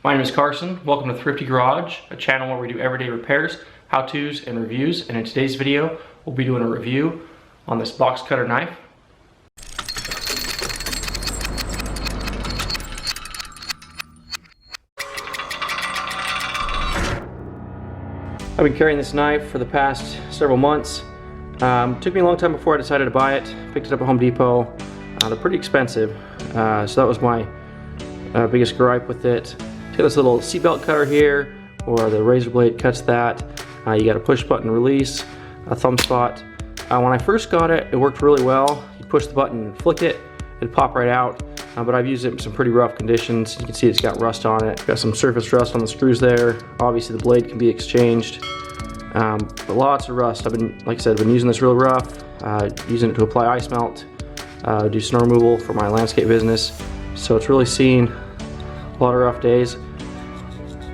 My name is Carson. Welcome to Thrifty Garage, a channel where we do everyday repairs, how-tos, and reviews. And in today's video, we'll be doing a review on this box cutter knife. I've been carrying this knife for the past several months. Took me a long time before I decided to buy it. Picked it up at Home Depot. They're pretty expensive, so that was my biggest gripe with it. It's got this little seatbelt cutter here, or the razor blade cuts that. You got a push button release, a thumb spot. When I first got it, it worked really well. You push the button and flick it, it'd pop right out. But I've used it in some pretty rough conditions. You can see it's got rust on it. Got some surface rust on the screws there. Obviously the blade can be exchanged. But lots of rust. Like I said, I've been using this real rough, using it to apply ice melt, do snow removal for my landscape business. So it's really seen a lot of rough days.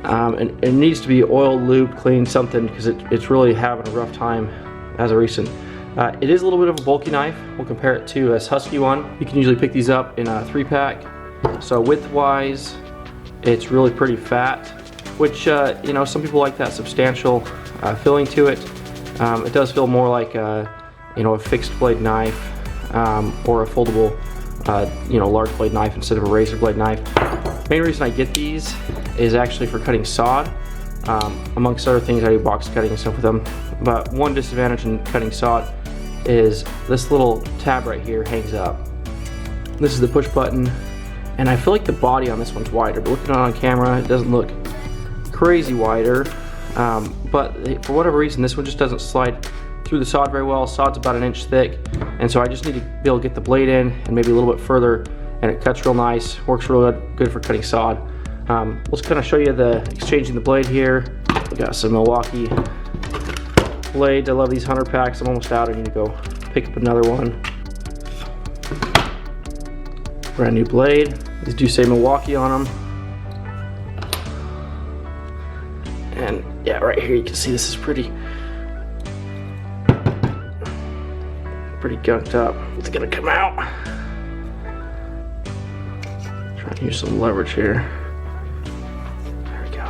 And it needs to be oiled, lubed, cleaned, something, because it's really having a rough time as of recent. It is a little bit of a bulky knife. We'll compare it to a Husky one. You can usually pick these up in a 3-pack. So width-wise, it's really pretty fat, which you know, some people like that substantial filling to it. It does feel more like you know, a fixed blade knife or a foldable you know, large blade knife instead of a razor blade knife. Main reason I get these is actually for cutting sod. Amongst other things, I do box cutting and stuff with them. But one disadvantage in cutting sod is this little tab right here hangs up. This is the push button, and I feel like the body on this one's wider, but looking at it on camera, it doesn't look crazy wider. But for whatever reason, this one just doesn't slide through the sod very well. Sod's about 1 inch thick, and so I just need to be able to get the blade in and maybe a little bit further, and it cuts real nice, works real good for cutting sod. Let's kind of show you the exchanging the blade here. We got some Milwaukee blades. I love these 100 packs. I'm almost out. I need to go pick up another one. Brand new blade. These do say Milwaukee on them. And yeah, right here you can see this is pretty gunked up. It's gonna come out. Trying to use some leverage here. There we go.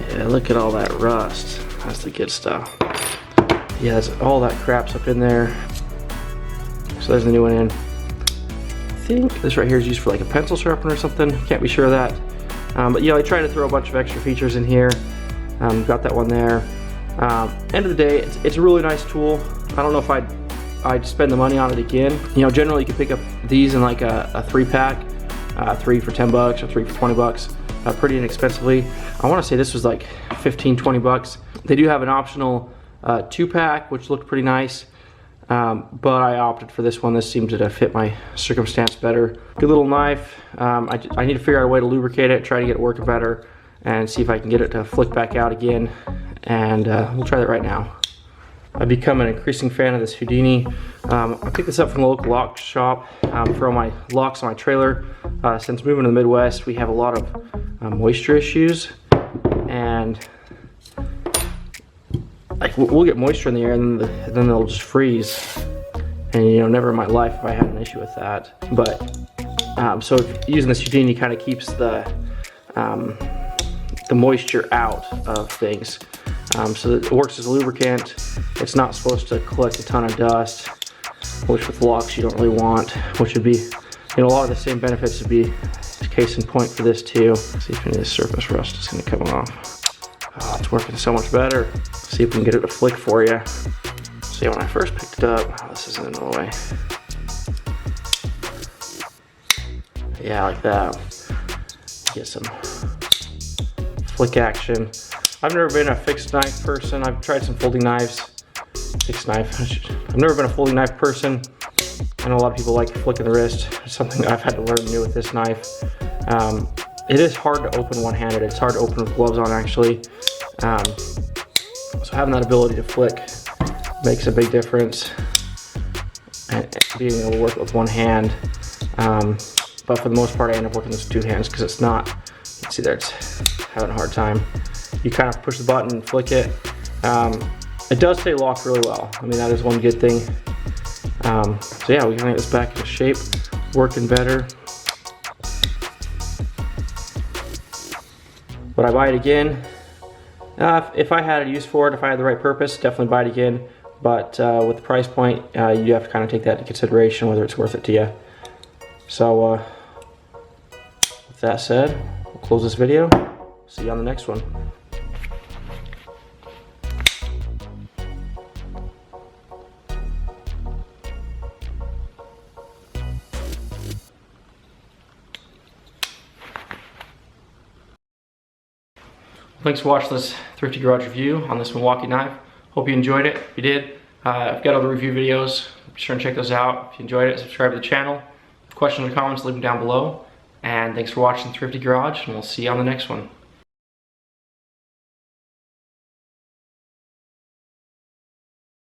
Yeah, look at all that rust. That's the good stuff. Yeah, that's all that crap's up in there. So there's the new one in. I think this right here is used for like a pencil sharpener or something. Can't be sure of that. But you know, I try to throw a bunch of extra features in here. Got that one there. End of the day, it's a really nice tool. I don't know if I'd spend the money on it again. You know, generally you can pick up these in like a 3-pack, 3 for 10 bucks or 3 for 20 bucks, pretty inexpensively. I want to say this was like 15, 20 bucks. They do have an optional 2-pack, which looked pretty nice. But I opted for this one. This seemed to fit my circumstance better. Good little knife. I need to figure out a way to lubricate it, try to get it working better, and see if I can get it to flick back out again. And we'll try that right now. I've become an increasing fan of this Houdini. I picked this up from the local lock shop for all my locks on my trailer. Since moving to the Midwest, we have a lot of moisture issues, and like we'll get moisture in the air, and then they'll just freeze. And you know, never in my life have I had an issue with that. But so using this Houdini kind of keeps the moisture out of things. So it works as a lubricant. It's not supposed to collect a ton of dust, which with locks you don't really want, which would be, you know, a lot of the same benefits would be case in point for this too. See if any of this surface rust is gonna come off. Oh, it's working so much better. See if we can get it to flick for you. See, when I first picked it up, this isn't in the way. Yeah, like that. Get some flick action. I've never been a fixed knife person. I've tried some folding knives. Fixed knife. I've never been a folding knife person. I know a lot of people like flicking the wrist. It's something I've had to learn to do with this knife. It is hard to open one-handed. It's hard to open with gloves on, actually. So having that ability to flick makes a big difference. And being able to work with one hand. But for the most part, I end up working with 2 hands because it's not, you can see there, it's having a hard time. You kind of push the button and flick it. It does stay locked really well. I mean, that is one good thing. So yeah, we can get this back into shape. working better. Would I buy it again? If I had a use for it, if I had the right purpose, definitely buy it again. But with the price point, you do have to kind of take that into consideration, whether it's worth it to you. So with that said, we'll close this video. See you on the next one. Thanks for watching this Thrifty Garage review on this Milwaukee knife. Hope you enjoyed it. If you did, I've got other review videos. Be sure and check those out. If you enjoyed it, subscribe to the channel. Questions or comments, leave them down below. And thanks for watching Thrifty Garage, and we'll see you on the next one.